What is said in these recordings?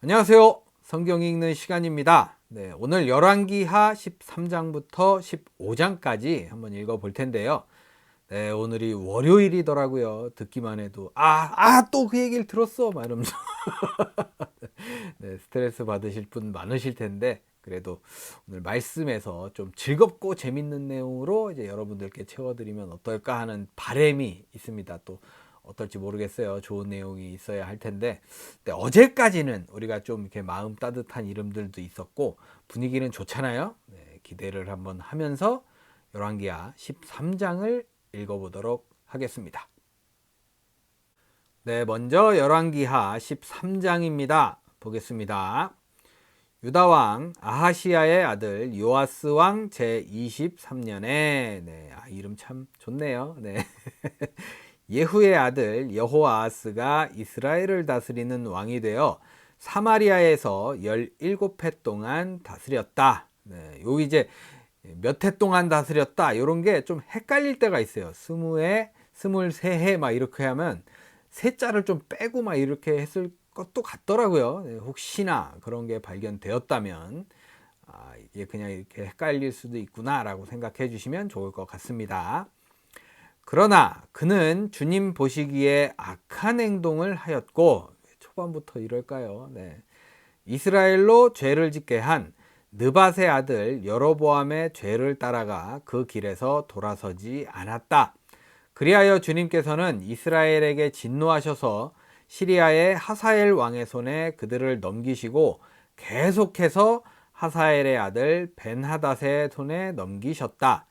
안녕하세요. 성경 읽는 시간입니다. 네, 오늘 열왕기하 13장부터 15장까지 한번 읽어 볼 텐데요. 네, 오늘이 월요일이더라고요. 듣기만 해도 또 그 얘기를 들었어 막 이러면서 네, 스트레스 받으실 분 많으실 텐데, 그래도 오늘 말씀에서 좀 즐겁고 재밌는 내용으로 이제 여러분들께 채워드리면 어떨까 하는 바람이 있습니다. 또 어떨지 모르겠어요. 좋은 내용이 있어야 할 텐데, 어제까지는 우리가 좀 이렇게 마음 따뜻한 이름들도 있었고 분위기는 좋잖아요. 네, 기대를 한번 하면서 열왕기하 13장을 읽어보도록 하겠습니다. 네, 먼저 열왕기하 13장입니다. 보겠습니다. 유다왕 아하시야의 아들 요아스 왕 제23년에 이름 참 좋네요. 네. 예후의 아들 여호아하스가 이스라엘을 다스리는 왕이 되어 사마리아에서 17해 동안 다스렸다. 네, 요 이제 몇 해 동안 다스렸다 이런 게 좀 헷갈릴 때가 있어요. 20해, 23해 막 이렇게 하면 세자를 좀 빼고 막 이렇게 했을 것도 같더라고요. 네, 혹시나 그런 게 발견되었다면 이게 그냥 이렇게 헷갈릴 수도 있구나라고 생각해 주시면 좋을 것 같습니다. 그러나 그는 주님 보시기에 악한 행동을 하였고, 초반부터 이럴까요? 네. 이스라엘로 죄를 짓게 한 느밧의 아들 여로보암의 죄를 따라가 그 길에서 돌아서지 않았다. 그리하여 주님께서는 이스라엘에게 진노하셔서 시리아의 하사엘 왕의 손에 그들을 넘기시고 계속해서 하사엘의 아들 벤하닷의 손에 넘기셨다.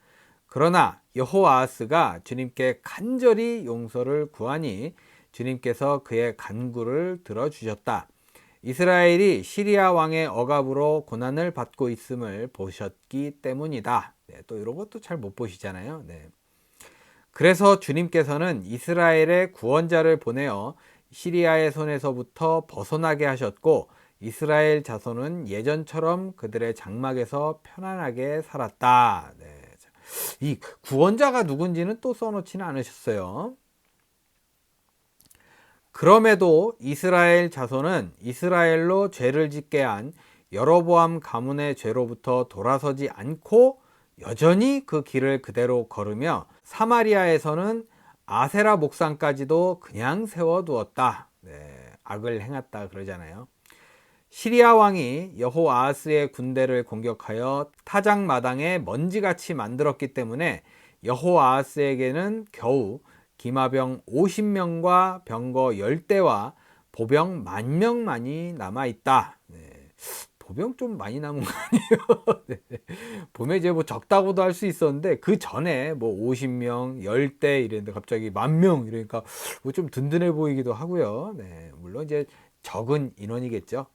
그러나 여호아하스가 주님께 간절히 용서를 구하니 주님께서 그의 간구를 들어주셨다. 이스라엘이 시리아 왕의 억압으로 고난을 받고 있음을 보셨기 때문이다. 네, 또 이런 것도 잘 못 보시잖아요. 네. 그래서 주님께서는 이스라엘의 구원자를 보내어 시리아의 손에서부터 벗어나게 하셨고, 이스라엘 자손은 예전처럼 그들의 장막에서 편안하게 살았다. 네. 이 구원자가 누군지는 또 써놓지는 않으셨어요. 그럼에도 이스라엘 자손은 이스라엘로 죄를 짓게 한 여로보암 가문의 죄로부터 돌아서지 않고 여전히 그 길을 그대로 걸으며 사마리아에서는 아세라 목상까지도 그냥 세워두었다. 네, 악을 행했다 그러잖아요. 시리아 왕이 여호아하스의 군대를 공격하여 타작마당에 먼지같이 만들었기 때문에 여호아하스에게는 겨우 기마병 50명과 병거 10대와 보병 10,000명만이 남아있다. 네, 보병 좀 많이 남은 거 아니에요? 네. 보면 이제 뭐 적다고도 할 수 있었는데 그 전에 뭐 50명, 10대 이랬는데 갑자기 10,000명 이러니까 뭐 좀 든든해 보이기도 하고요. 네, 물론 이제 적은 인원이겠죠.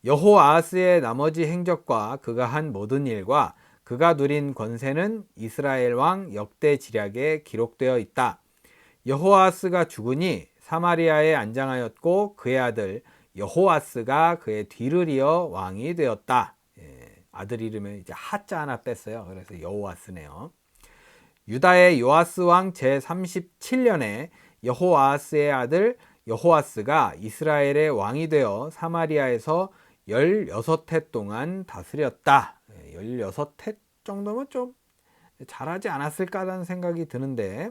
여호아하스의 나머지 행적과 그가 한 모든 일과 그가 누린 권세는 이스라엘 왕 역대 지략에 기록되어 있다. 여호아하스가 죽으니 사마리아에 안장하였고 그의 아들 여호아스가 그의 뒤를 이어 왕이 되었다. 아들 이름에 이제 하자 하나 뺐어요. 그래서 여호아스네요. 유다의 요아스 왕 제37년에 여호아하스의 아들 여호아스가 이스라엘의 왕이 되어 사마리아에서 16해 동안 다스렸다. 16해 정도면 좀 잘하지 않았을까라는 생각이 드는데,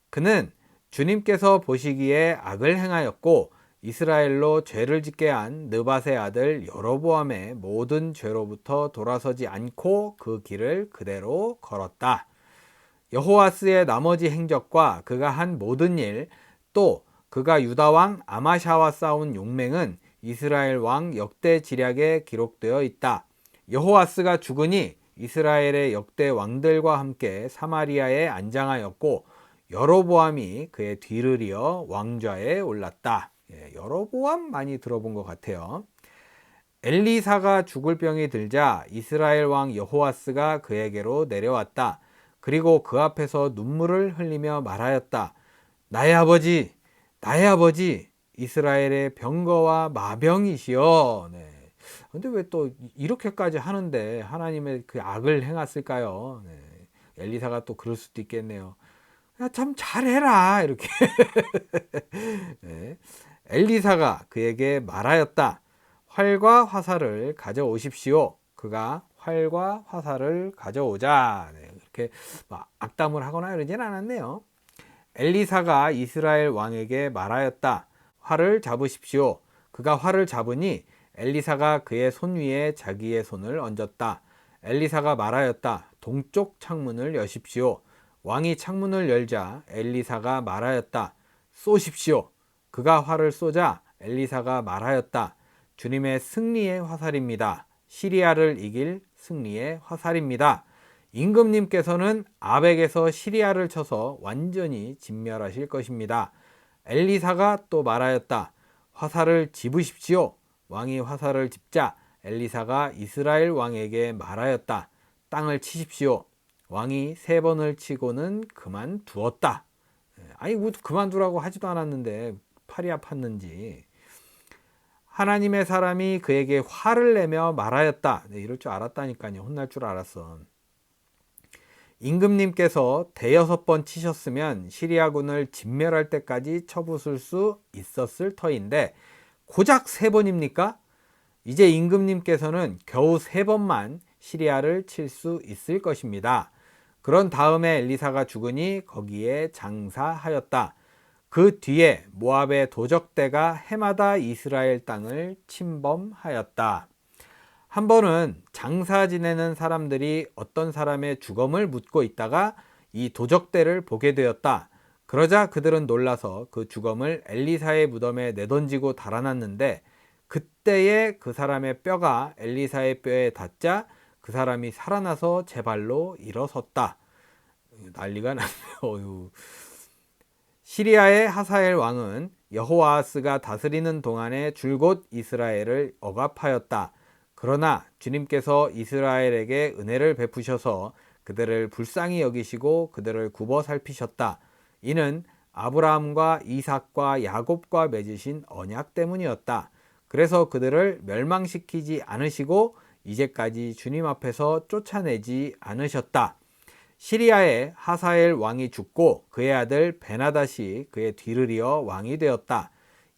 그는 주님께서 보시기에 악을 행하였고 이스라엘로 죄를 짓게 한 느밧의 아들 여로보암의 모든 죄로부터 돌아서지 않고 그 길을 그대로 걸었다. 여호아스의 나머지 행적과 그가 한 모든 일, 또 그가 유다 왕 아마샤와 싸운 용맹은 이스라엘 왕 역대 지략에 기록되어 있다. 여호아스가 죽으니 이스라엘의 역대 왕들과 함께 사마리아에 안장하였고 여로보암이 그의 뒤를 이어 왕좌에 올랐다. 여로보암 많이 들어본 것 같아요. 엘리사가 죽을 병이 들자 이스라엘 왕 여호아스가 그에게로 내려왔다. 그리고 그 앞에서 눈물을 흘리며 말하였다. 나의 아버지, 나의 아버지, 이스라엘의 병거와 마병이시여. 네. 근데 왜 또 이렇게까지 하는데 하나님의 그 악을 행했을까요? 네. 엘리사가 또 그럴 수도 있겠네요. 야, 참 잘해라 이렇게. 네. 엘리사가 그에게 말하였다. 활과 화살을 가져오십시오. 그가 활과 화살을 가져오자. 네, 그렇게 막 악담을 하거나 이러진 않았네요. 엘리사가 이스라엘 왕에게 말하였다. 활을 잡으십시오. 그가 활을 잡으니 엘리사가 그의 손 위에 자기의 손을 얹었다. 엘리사가 말하였다. 동쪽 창문을 여십시오. 왕이 창문을 열자 엘리사가 말하였다. 쏘십시오. 그가 활을 쏘자 엘리사가 말하였다. 주님의 승리의 화살입니다. 시리아를 이길 승리의 화살입니다. 임금님께서는 아벡에서 시리아를 쳐서 완전히 진멸하실 것입니다. 엘리사가 또 말하였다. 화살을 집으십시오. 왕이 화살을 집자 엘리사가 이스라엘 왕에게 말하였다. 땅을 치십시오. 왕이 3번을 치고는 그만두었다. 아니 뭐 그만두라고 하지도 않았는데 팔이 아팠는지. 하나님의 사람이 그에게 화를 내며 말하였다. 네, 이럴 줄 알았다니까요. 혼날 줄 알았어. 임금님께서 6번 치셨으면 시리아군을 진멸할 때까지 쳐부술 수 있었을 터인데 고작 3번입니까? 이제 임금님께서는 겨우 3번만 시리아를 칠 수 있을 것입니다. 그런 다음에 엘리사가 죽으니 거기에 장사하였다. 그 뒤에 모압의 도적대가 해마다 이스라엘 땅을 침범하였다. 한 번은 장사 지내는 사람들이 어떤 사람의 죽음을 묻고 있다가 이 도적대를 보게 되었다. 그러자 그들은 놀라서 그 죽음을 엘리사의 무덤에 내던지고 달아났는데 그때에 그 사람의 뼈가 엘리사의 뼈에 닿자 그 사람이 살아나서 제 발로 일어섰다. 난리가 났네요. 시리아의 하사엘 왕은 여호아하스가 다스리는 동안에 줄곧 이스라엘을 억압하였다. 그러나 주님께서 이스라엘에게 은혜를 베푸셔서 그들을 불쌍히 여기시고 그들을 굽어 살피셨다. 이는 아브라함과 이삭과 야곱과 맺으신 언약 때문이었다. 그래서 그들을 멸망시키지 않으시고 이제까지 주님 앞에서 쫓아내지 않으셨다. 시리아의 하사엘 왕이 죽고 그의 아들 베나닷이 그의 뒤를 이어 왕이 되었다.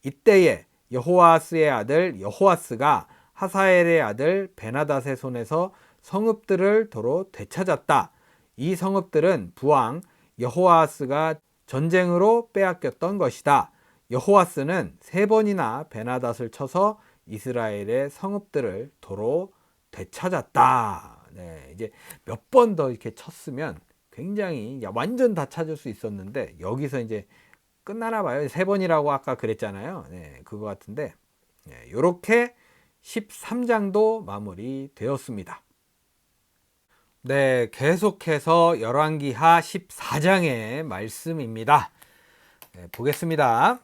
이때에 여호아스의 아들 여호아스가 하사엘의 아들 베나닷의 손에서 성읍들을 도로 되찾았다. 이 성읍들은 부왕 여호아스가 전쟁으로 빼앗겼던 것이다. 여호아스는 3번이나 베나닷을 쳐서 이스라엘의 성읍들을 도로 되찾았다. 네, 이제 몇 번 더 이렇게 쳤으면 굉장히 완전 다 찾을 수 있었는데 여기서 이제 끝나나 봐요. 3번이라고 아까 그랬잖아요. 네, 그거 같은데 이렇게 13장도 마무리되었습니다. 네, 계속해서 열왕기하 14장의 말씀입니다. 네, 보겠습니다.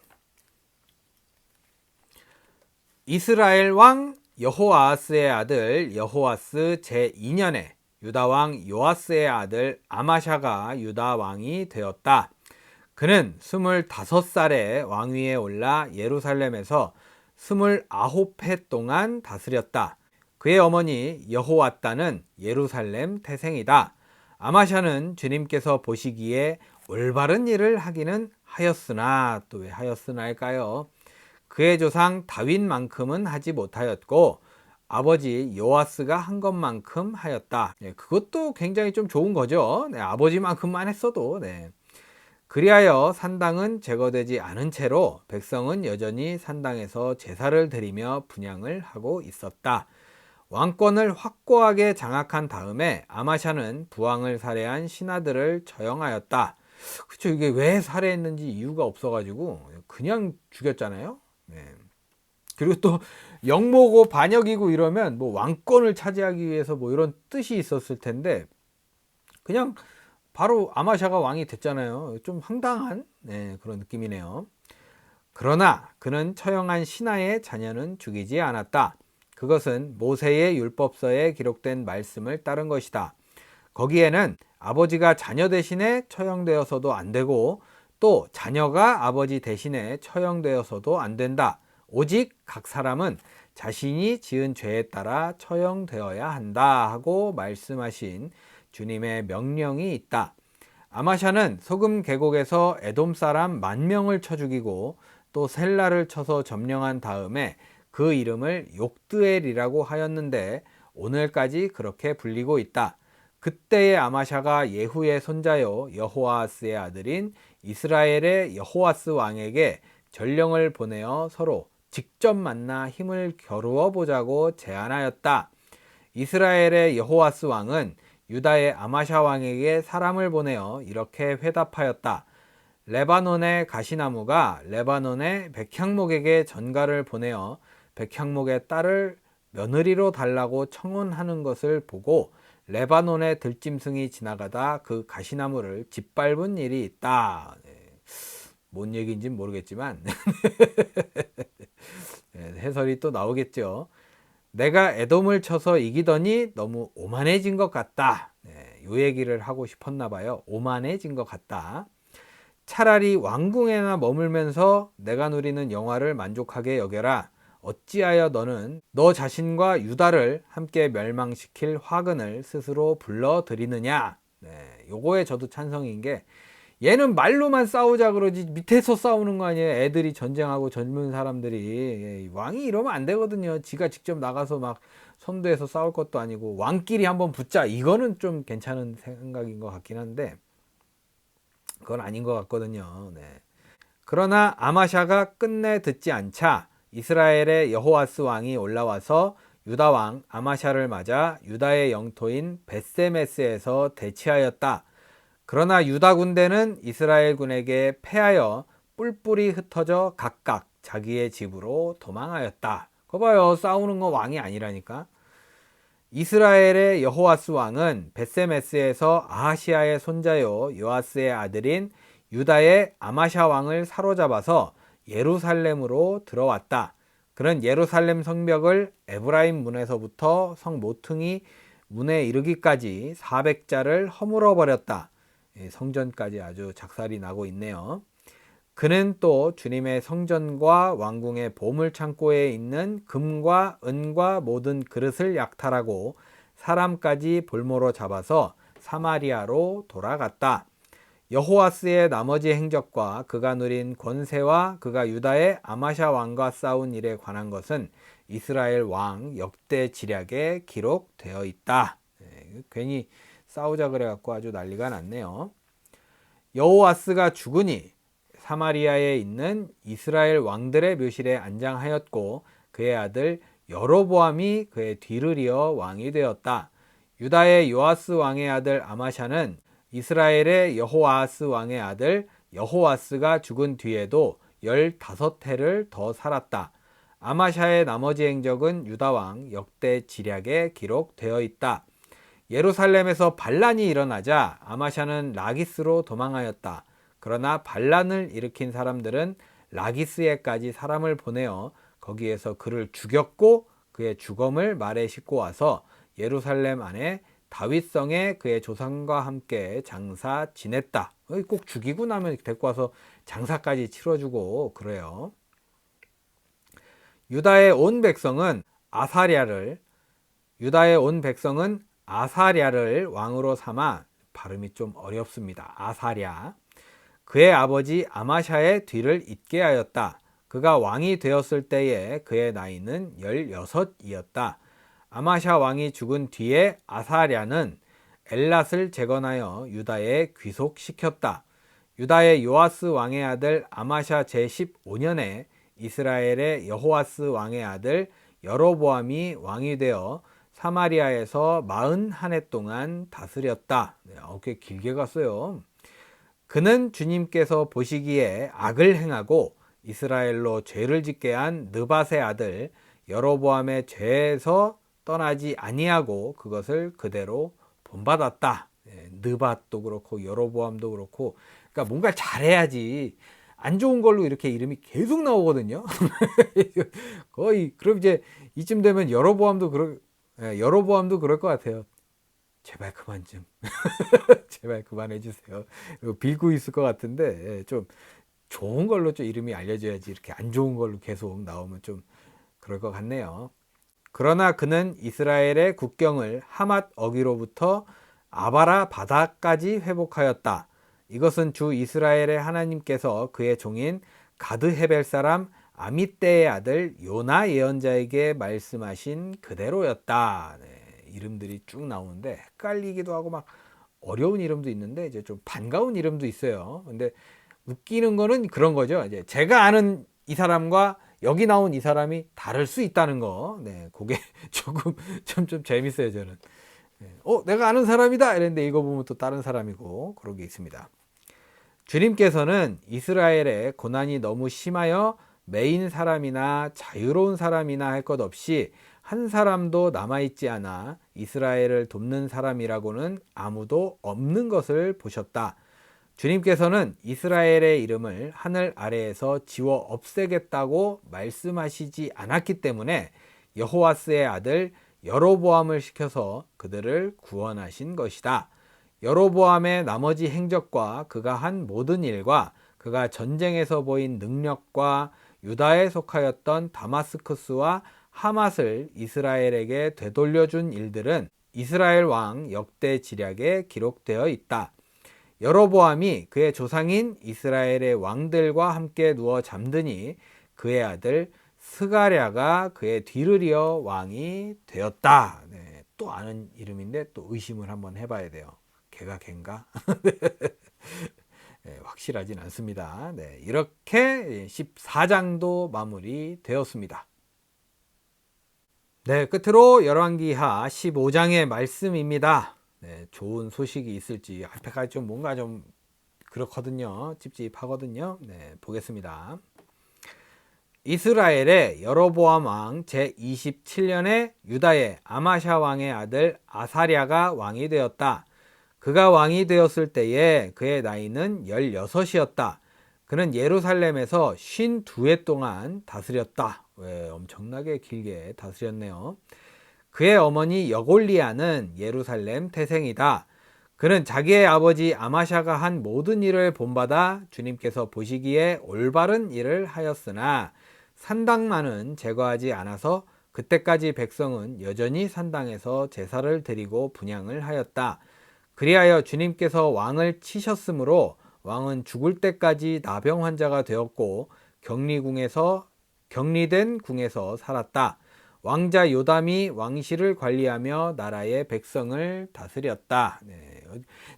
이스라엘 왕 여호아스의 아들 여호아스 제2년에 유다 왕 요아스의 아들 아마샤가 유다 왕이 되었다. 그는 25살에 왕위에 올라 예루살렘에서 29해 동안 다스렸다. 그의 어머니 여호와따는 예루살렘 태생이다. 아마샤는 주님께서 보시기에 올바른 일을 하기는 하였으나, 또 왜 하였으나일까요? 그의 조상 다윗만큼은 하지 못하였고 아버지 요아스가 한 것만큼 하였다. 그것도 굉장히 좀 좋은 거죠. 아버지만큼만 했어도. 그리하여 산당은 제거되지 않은 채로 백성은 여전히 산당에서 제사를 드리며 분향을 하고 있었다. 왕권을 확고하게 장악한 다음에 아마샤는 부왕을 살해한 신하들을 처형하였다. 그쵸, 이게 왜 살해했는지 이유가 없어가지고 그냥 죽였잖아요. 그리고 또 영모고 반역이고 이러면 뭐 왕권을 차지하기 위해서 뭐 이런 뜻이 있었을 텐데 그냥 바로 아마샤가 왕이 됐잖아요. 좀 황당한 그런 느낌이네요. 그러나 그는 처형한 신하의 자녀는 죽이지 않았다. 그것은 모세의 율법서에 기록된 말씀을 따른 것이다. 거기에는 아버지가 자녀 대신에 처형되어서도 안 되고 또 자녀가 아버지 대신에 처형되어서도 안 된다. 오직 각 사람은 자신이 지은 죄에 따라 처형되어야 한다 하고 말씀하신 주님의 명령이 있다. 아마샤는 소금 계곡에서 에돔 사람 10,000명을 쳐 죽이고 또 셀라를 쳐서 점령한 다음에 그 이름을 욕드엘이라고 하였는데 오늘까지 그렇게 불리고 있다. 그때의 아마샤가 예후의 손자요 여호아하스의 아들인 이스라엘의 여호아스 왕에게 전령을 보내어 서로 직접 만나 힘을 겨루어 보자고 제안하였다. 이스라엘의 여호아스 왕은 유다의 아마샤 왕에게 사람을 보내어 이렇게 회답하였다. 레바논의 가시나무가 레바논의 백향목에게 전가를 보내어 백향목의 딸을 며느리로 달라고 청혼하는 것을 보고 레바논의 들짐승이 지나가다 그 가시나무를 짓밟은 일이 있다. 뭔 얘기인지는 모르겠지만 해설이 또 나오겠죠. 내가 에돔을 쳐서 이기더니 너무 오만해진 것 같다. 요 얘기를 하고 싶었나 봐요. 오만해진 것 같다. 차라리 왕궁에나 머물면서 내가 누리는 영화를 만족하게 여겨라. 어찌하여 너는 너 자신과 유다를 함께 멸망시킬 화근을 스스로 불러들이느냐. 요거에 저도 찬성인 게 얘는 말로만 싸우자 그러지 밑에서 싸우는 거 아니에요. 애들이 전쟁하고 젊은 사람들이. 왕이 이러면 안 되거든요. 지가 직접 나가서 막 선두에서 싸울 것도 아니고 왕끼리 한번 붙자. 이거는 좀 괜찮은 생각인 것 같긴 한데 그건 아닌 것 같거든요. 그러나 아마샤가 끝내 듣지 않자 이스라엘의 여호아스 왕이 올라와서 유다 왕 아마샤를 맞아 유다의 영토인 벳세메스에서 대치하였다. 그러나 유다 군대는 이스라엘 군에게 패하여 뿔뿔이 흩어져 각각 자기의 집으로 도망하였다. 그거 봐요. 싸우는 거 왕이 아니라니까. 이스라엘의 여호아스 왕은 벳세메스에서 아하시아의 손자요 요아스의 아들인 유다의 아마샤 왕을 사로잡아서 예루살렘으로 들어왔다. 그는 예루살렘 성벽을 에브라임 문에서부터 성 모퉁이 문에 이르기까지 400자를 허물어 버렸다. 성전까지 아주 작살이 나고 있네요. 그는 또 주님의 성전과 왕궁의 보물창고에 있는 금과 은과 모든 그릇을 약탈하고 사람까지 볼모로 잡아서 사마리아로 돌아갔다. 여호아스의 나머지 행적과 그가 누린 권세와 그가 유다의 아마샤 왕과 싸운 일에 관한 것은 이스라엘 왕 역대 지략에 기록되어 있다. 괜히 싸우자 그래갖고 아주 난리가 났네요. 여호아스가 죽으니 사마리아에 있는 이스라엘 왕들의 묘실에 안장하였고 그의 아들 여로보암이 그의 뒤를 이어 왕이 되었다. 유다의 요아스 왕의 아들 아마샤는 이스라엘의 여호아스 왕의 아들 여호아스가 죽은 뒤에도 15해를 더 살았다. 아마샤의 나머지 행적은 유다 왕 역대 지략에 기록되어 있다. 예루살렘에서 반란이 일어나자 아마샤는 라기스로 도망하였다. 그러나 반란을 일으킨 사람들은 라기스에까지 사람을 보내어 거기에서 그를 죽였고 그의 주검을 말에 싣고 와서 예루살렘 안에 다윗성에 그의 조상과 함께 장사 지냈다. 꼭 죽이고 나면 데리고 와서 장사까지 치러주고 그래요. 유다의 온 백성은 아사랴를 왕으로 삼아 발음이 좀 어렵습니다. 아사랴. 그의 아버지 아마샤의 뒤를 잇게 하였다. 그가 왕이 되었을 때에 그의 나이는 16이었다. 아마샤 왕이 죽은 뒤에 아사랴는 엘랏을 재건하여 유다에 귀속시켰다. 유다의 요아스 왕의 아들 아마샤 제15년에 이스라엘의 여호아스 왕의 아들 여로보암이 왕이 되어 사마리아에서 41해 동안 다스렸다. 꽤 길게 갔어요. 그는 주님께서 보시기에 악을 행하고 이스라엘로 죄를 짓게 한 느밧의 아들 여로보암의 죄에서 떠나지 아니하고 그것을 그대로 본받았다. 느밧도 그렇고 여로보암도 그렇고, 그러니까 뭔가 잘해야지. 안 좋은 걸로 이렇게 이름이 계속 나오거든요. 거의 그럼 이제 이쯤 되면 여로보암도 그럴 것 같아요. 제발 그만 좀 제발 그만해 주세요. 빌고 있을 것 같은데 좀 좋은 걸로 좀 이름이 알려져야지 이렇게 안 좋은 걸로 계속 나오면 좀 그럴 것 같네요. 그러나 그는 이스라엘의 국경을 하맛 어기로부터 아바라 바다까지 회복하였다. 이것은 주 이스라엘의 하나님께서 그의 종인 가드 헤벨 사람 아미떼의 아들 요나 예언자에게 말씀하신 그대로였다. 네, 이름들이 쭉 나오는데 헷갈리기도 하고 막 어려운 이름도 있는데 이제 좀 반가운 이름도 있어요. 근데 웃기는 거는 그런 거죠. 이제 제가 아는 이 사람과 여기 나온 이 사람이 다를 수 있다는 거. 네, 그게 조금 좀 재밌어요, 저는. 내가 아는 사람이다 이랬는데 이거 보면 또 다른 사람이고 그런 게 있습니다. 주님께서는 이스라엘의 고난이 너무 심하여 매인 사람이나 자유로운 사람이나 할 것 없이 한 사람도 남아있지 않아 이스라엘을 돕는 사람이라고는 아무도 없는 것을 보셨다. 주님께서는 이스라엘의 이름을 하늘 아래에서 지워 없애겠다고 말씀하시지 않았기 때문에 여호와스의 아들 여로보암을 시켜서 그들을 구원하신 것이다. 여로보암의 나머지 행적과 그가 한 모든 일과 그가 전쟁에서 보인 능력과 유다에 속하였던 다마스쿠스와 하맛을 이스라엘에게 되돌려준 일들은 이스라엘 왕 역대 지략에 기록되어 있다. 여로보암이 그의 조상인 이스라엘의 왕들과 함께 누워 잠드니 그의 아들 스가랴가 그의 뒤를 이어 왕이 되었다. 네, 또 아는 이름인데 또 의심을 한번 해봐야 돼요. 걔가 걘가? 네, 확실하진 않습니다. 네, 이렇게 14장도 마무리되었습니다. 네, 끝으로 열왕기하 15장의 말씀입니다. 네, 좋은 소식이 있을지 앞에까지 좀 뭔가 좀 그렇거든요. 찝찝하거든요. 네, 보겠습니다. 이스라엘의 여로보암 왕 제27년에 유다의 아마샤 왕의 아들 아사랴가 왕이 되었다. 그가 왕이 되었을 때에 그의 나이는 16이었다. 그는 예루살렘에서 52해 동안 다스렸다. 왜 엄청나게 길게 다스렸네요. 그의 어머니 여골리아는 예루살렘 태생이다. 그는 자기의 아버지 아마샤가 한 모든 일을 본받아 주님께서 보시기에 올바른 일을 하였으나 산당만은 제거하지 않아서 그때까지 백성은 여전히 산당에서 제사를 드리고 분향을 하였다. 그리하여 주님께서 왕을 치셨으므로 왕은 죽을 때까지 나병 환자가 되었고 격리된 궁에서 살았다. 왕자 요담이 왕실을 관리하며 나라의 백성을 다스렸다. 네,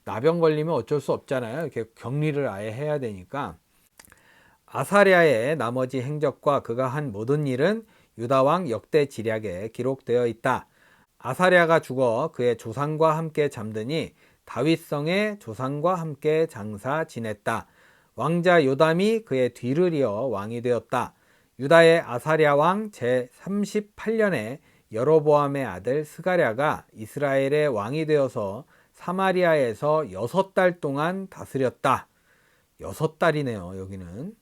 나병 걸리면 어쩔 수 없잖아요. 이렇게 격리를 아예 해야 되니까. 아사랴의 나머지 행적과 그가 한 모든 일은 유다왕 역대 지략에 기록되어 있다. 아사랴가 죽어 그의 조상과 함께 잠드니 다윗성의 조상과 함께 장사 지냈다. 왕자 요담이 그의 뒤를 이어 왕이 되었다. 유다의 아사랴 왕 제38년에 여로보암의 아들 스가랴가 이스라엘의 왕이 되어서 사마리아에서 6달 동안 다스렸다. 6달이네요, 여기는.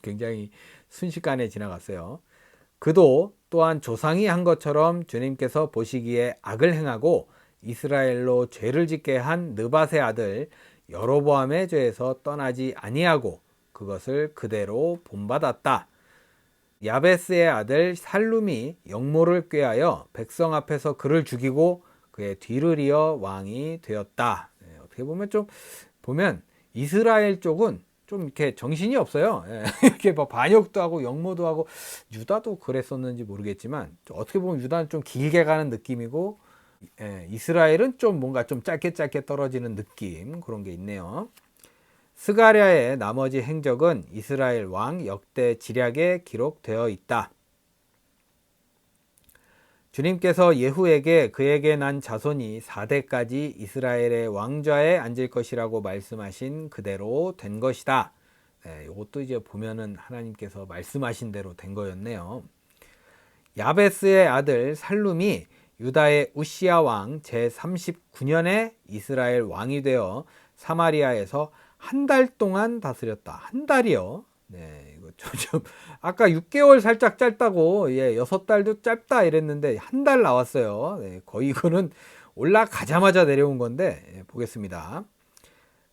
굉장히 순식간에 지나갔어요. 그도 또한 조상이 한 것처럼 주님께서 보시기에 악을 행하고 이스라엘로 죄를 짓게 한 느밧의 아들 여로보암의 죄에서 떠나지 아니하고 그것을 그대로 본받았다. 야베스의 아들 살룸이 영모를 꾀하여 백성 앞에서 그를 죽이고 그의 뒤를 이어 왕이 되었다. 네, 어떻게 보면 이스라엘 쪽은 좀 이렇게 정신이 없어요. 예, 이렇게 뭐 반역도 하고 영모도 하고 유다도 그랬었는지 모르겠지만 어떻게 보면 유다는 좀 길게 가는 느낌이고 이스라엘은 좀 뭔가 좀 짧게 떨어지는 느낌 그런 게 있네요. 스가랴의 나머지 행적은 이스라엘 왕 역대 지략에 기록되어 있다. 주님께서 예후에게 그에게 난 자손이 4대까지 이스라엘의 왕좌에 앉을 것이라고 말씀하신 그대로 된 것이다. 네, 이것도 이제 보면은 하나님께서 말씀하신 대로 된 거였네요. 야베스의 아들 살룸이 유다의 우시야 왕 제39년에 이스라엘 왕이 되어 사마리아에서 한 달 동안 다스렸다. 한 달이요. 네, 이거 좀 아까 6개월 살짝 짧다고 6달도 짧다 이랬는데 한 달 나왔어요. 네, 거의 이거는 올라가자마자 내려온 건데 보겠습니다.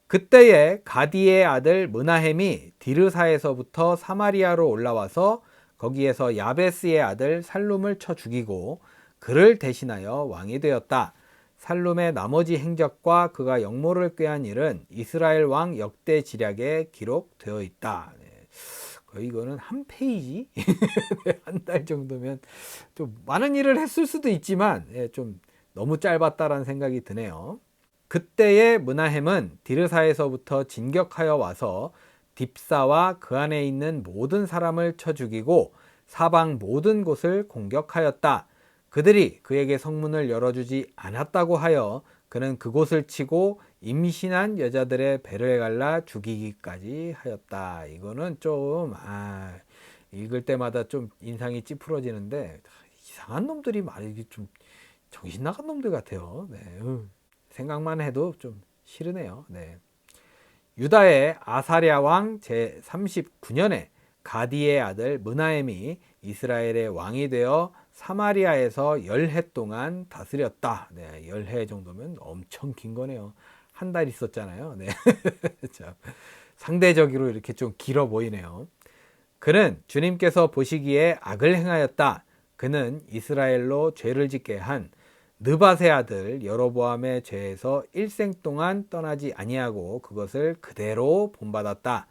그때에 가디의 아들 므나헴이 디르사에서부터 사마리아로 올라와서 거기에서 야베스의 아들 살룸을 쳐 죽이고 그를 대신하여 왕이 되었다. 살룸의 나머지 행적과 그가 역모를 꾀한 일은 이스라엘 왕 역대 지략에 기록되어 있다. 거의 이거는 한 페이지? 한 달 정도면 좀 많은 일을 했을 수도 있지만 좀 너무 짧았다라는 생각이 드네요. 그때의 므나헴은 디르사에서부터 진격하여 와서 딥사와 그 안에 있는 모든 사람을 쳐 죽이고 사방 모든 곳을 공격하였다. 그들이 그에게 성문을 열어주지 않았다고 하여 그는 그곳을 치고 임신한 여자들의 배를 갈라 죽이기까지 하였다. 이거는 좀 읽을 때마다 좀 인상이 찌푸러지는데 이상한 놈들이 말이기 좀 정신 나간 놈들 같아요. 네. 생각만 해도 좀 싫으네요. 네. 유다의 아사랴 왕 제39년에 가디의 아들 므나헴이 이스라엘의 왕이 되어 사마리아에서 10해 동안 다스렸다. 네, 10해 정도면 엄청 긴 거네요. 한 달 있었잖아요. 네. 상대적으로 이렇게 좀 길어 보이네요. 그는 주님께서 보시기에 악을 행하였다. 그는 이스라엘로 죄를 짓게 한 느밧의 아들 여로보암의 죄에서 일생 동안 떠나지 아니하고 그것을 그대로 본받았다.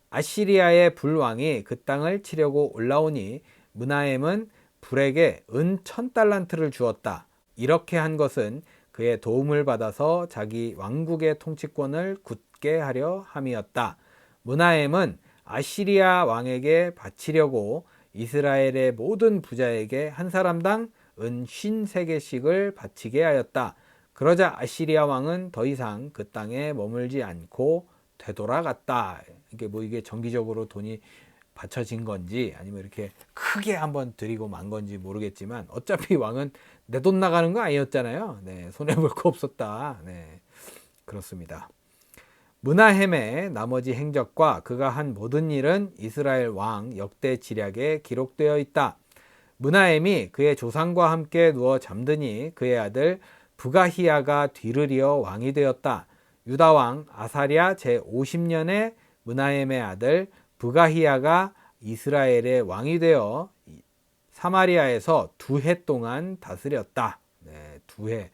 아시리아의 불왕이 그 땅을 치려고 올라오니 므나헴은 불에게 은 1000달란트를 주었다. 이렇게 한 것은 그의 도움을 받아서 자기 왕국의 통치권을 굳게 하려 함이었다. 므나헴은 아시리아 왕에게 바치려고 이스라엘의 모든 부자에게 한 사람당 은 53개씩을 바치게 하였다. 그러자 아시리아 왕은 더 이상 그 땅에 머물지 않고 되돌아갔다. 이게 정기적으로 돈이 바쳐진 건지 아니면 이렇게 크게 한번 드리고 만 건지 모르겠지만 어차피 왕은 내 돈 나가는 거 아니었잖아요. 네, 손해볼 거 없었다. 네, 그렇습니다. 므나헴의 나머지 행적과 그가 한 모든 일은 이스라엘 왕 역대 지략에 기록되어 있다. 므나헴이 그의 조상과 함께 누워 잠드니 그의 아들 부가히야가 뒤를 이어 왕이 되었다. 유다 왕 아사랴 제50년에 므나헴의 아들 부가히야가 이스라엘의 왕이 되어 사마리아에서 2해 동안 다스렸다. 네, 2해.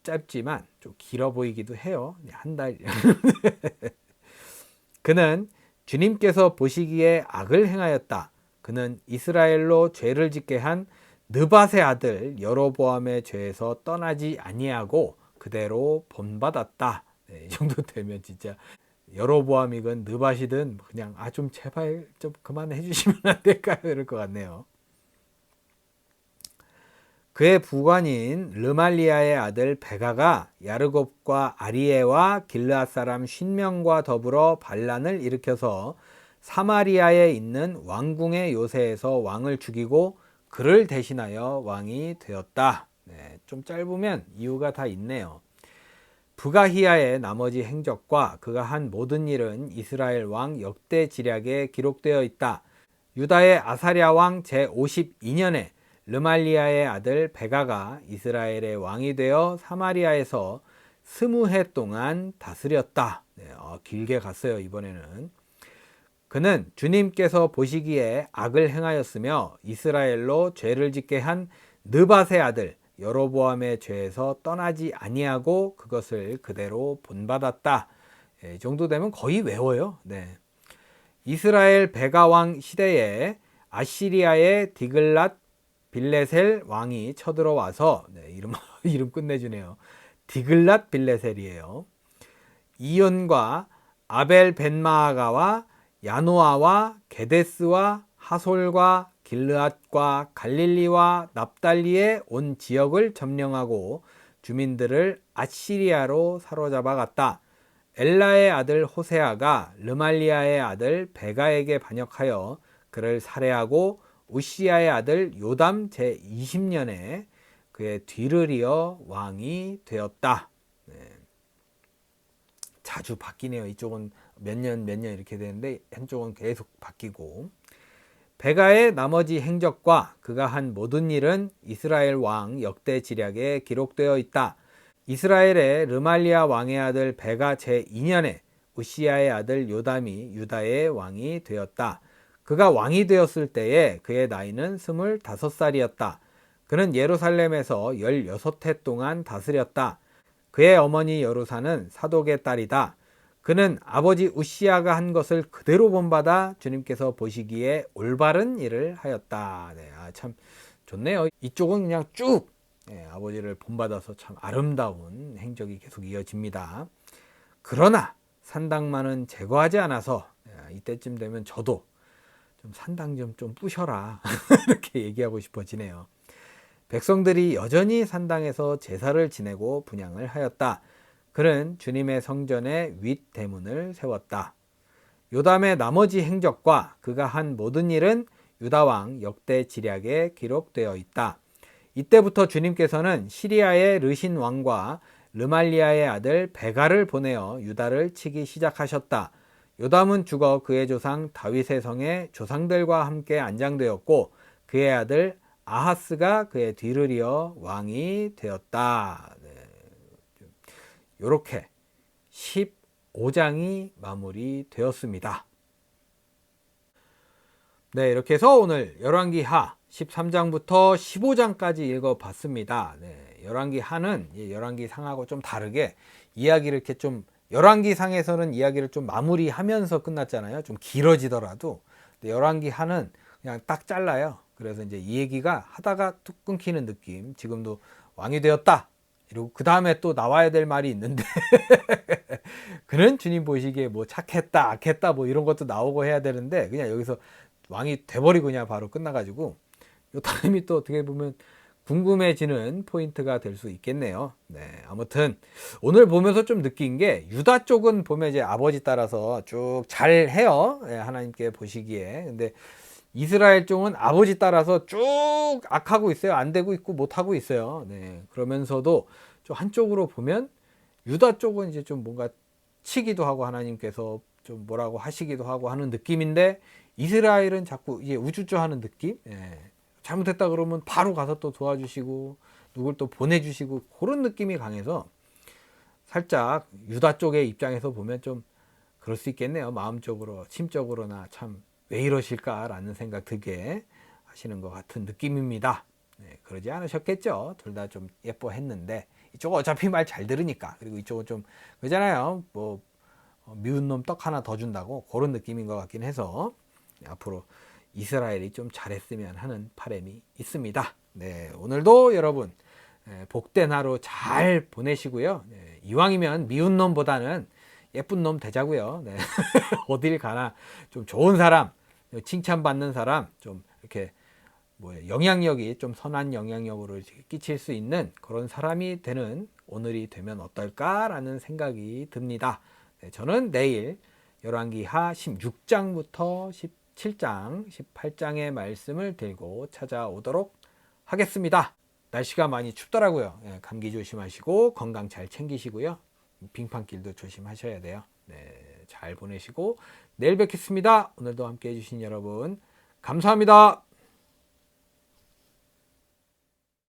짧지만 좀 길어 보이기도 해요. 한 달. 그는 주님께서 보시기에 악을 행하였다. 그는 이스라엘로 죄를 짓게 한 느밧의 아들 여로보암의 죄에서 떠나지 아니하고 그대로 본받았다. 네, 이 정도 되면 진짜 여로보암이건 느밧이든 그냥 좀 제발 좀 그만해 주시면 안 될까요? 이럴 것 같네요. 그의 부관인 르말리아의 아들 베가가 야르곱과 아리에와 길르앗 사람 50명과 더불어 반란을 일으켜서 사마리아에 있는 왕궁의 요새에서 왕을 죽이고 그를 대신하여 왕이 되었다. 네, 좀 짧으면 이유가 다 있네요. 부가히야의 나머지 행적과 그가 한 모든 일은 이스라엘 왕 역대 지략에 기록되어 있다. 유다의 아사랴 왕 제52년에 르말리아의 아들 베가가 이스라엘의 왕이 되어 사마리아에서 20해 동안 다스렸다. 네, 길게 갔어요. 이번에는. 그는 주님께서 보시기에 악을 행하였으며 이스라엘로 죄를 짓게 한 느밧의 아들 여로보암의 죄에서 떠나지 아니하고 그것을 그대로 본받았다. 이 정도 되면 거의 외워요. 네. 이스라엘 베가 왕 시대에 아시리아의 디글랏 빌레셀 왕이 쳐들어와서 이름 끝내주네요. 디글랏 빌레셀이에요. 이온과 아벨 벤마아가와 야노아와 게데스와 하솔과 길르앗과 갈릴리와 납달리의 온 지역을 점령하고 주민들을 아시리아로 사로잡아 갔다. 엘라의 아들 호세아가 르말리아의 아들 베가에게 반역하여 그를 살해하고 우시야의 아들 요담 제20년에 그의 뒤를 이어 왕이 되었다. 네. 자주 바뀌네요. 이쪽은 몇 년 이렇게 되는데 한쪽은 계속 바뀌고. 베가의 나머지 행적과 그가 한 모든 일은 이스라엘 왕 역대 지략에 기록되어 있다. 이스라엘의 르말리아 왕의 아들 베가 제2년에 우시야의 아들 요담이 유다의 왕이 되었다. 그가 왕이 되었을 때에 그의 나이는 25살이었다. 그는 예루살렘에서 16해 동안 다스렸다. 그의 어머니 여루사는 사독의 딸이다. 그는 아버지 우시야가 한 것을 그대로 본받아 주님께서 보시기에 올바른 일을 하였다. 네, 참 좋네요. 이쪽은 그냥 쭉 아버지를 본받아서 참 아름다운 행적이 계속 이어집니다. 그러나 산당만은 제거하지 않아서 이때쯤 되면 저도 좀 산당 좀 부셔라 이렇게 얘기하고 싶어지네요. 백성들이 여전히 산당에서 제사를 지내고 분향을 하였다. 그는 주님의 성전에 윗대문을 세웠다. 요담의 나머지 행적과 그가 한 모든 일은 유다왕 역대 지략에 기록되어 있다. 이때부터 주님께서는 시리아의 르신 왕과 르말리아의 아들 베가를 보내어 유다를 치기 시작하셨다. 요담은 죽어 그의 조상 다윗의 성에 조상들과 함께 안장되었고 그의 아들 아하스가 그의 뒤를 이어 왕이 되었다. 이렇게 15장이 마무리되었습니다. 네, 이렇게 해서 오늘 열왕기하 13장부터 15장까지 읽어봤습니다. 네, 열왕기하는 열왕기상하고 좀 다르게 이야기를 이렇게 좀 열왕기상에서는 이야기를 좀 마무리하면서 끝났잖아요. 좀 길어지더라도 열왕기하는 그냥 딱 잘라요. 그래서 이제 이 얘기가 하다가 뚝 끊기는 느낌. 지금도 왕이 되었다. 그리고 그 다음에 또 나와야 될 말이 있는데 그는 주님 보시기에 뭐 착했다, 악했다 뭐 이런 것도 나오고 해야 되는데 그냥 여기서 왕이 돼버리고 그냥 바로 끝나가지고 이 다음이 또 어떻게 보면 궁금해지는 포인트가 될 수 있겠네요. 네, 아무튼 오늘 보면서 좀 느낀 게 유다 쪽은 보면 이제 아버지 따라서 쭉 잘해요. 네, 하나님께 보시기에. 근데 이스라엘 쪽은 아버지 따라서 쭉 악하고 있어요. 안 되고 있고 못하고 있어요. 네, 그러면서도 좀 한쪽으로 보면 유다 쪽은 이제 좀 뭔가 치기도 하고 하나님께서 좀 뭐라고 하시기도 하고 하는 느낌인데 이스라엘은 자꾸 이제 우쭈쭈 하는 느낌? 예. 잘못했다 그러면 바로 가서 또 도와주시고 누굴 또 보내주시고 그런 느낌이 강해서 살짝 유다 쪽의 입장에서 보면 좀 그럴 수 있겠네요. 마음적으로 심적으로나 참 왜 이러실까라는 생각 들게 하시는 것 같은 느낌입니다. 네, 그러지 않으셨겠죠. 둘 다 좀 예뻐했는데 이쪽은 어차피 말 잘 들으니까 그리고 이쪽은 좀 그러잖아요. 뭐 미운 놈 떡 하나 더 준다고 그런 느낌인 것 같긴 해서 앞으로 이스라엘이 좀 잘했으면 하는 바람이 있습니다. 네, 오늘도 여러분 복된 하루 잘 보내시고요. 네, 이왕이면 미운 놈보다는 예쁜 놈 되자고요. 네. 어딜 가나 좀 좋은 사람, 칭찬받는 사람, 좀 이렇게 영향력이 좀 선한 영향력으로 끼칠 수 있는 그런 사람이 되는 오늘이 되면 어떨까라는 생각이 듭니다. 네, 저는 내일 열왕기하 16장부터 17장, 18장의 말씀을 들고 찾아오도록 하겠습니다. 날씨가 많이 춥더라고요. 네, 감기 조심하시고 건강 잘 챙기시고요. 빙판길도 조심하셔야 돼요. 네, 잘 보내시고 내일 뵙겠습니다. 오늘도 함께 해주신 여러분 감사합니다.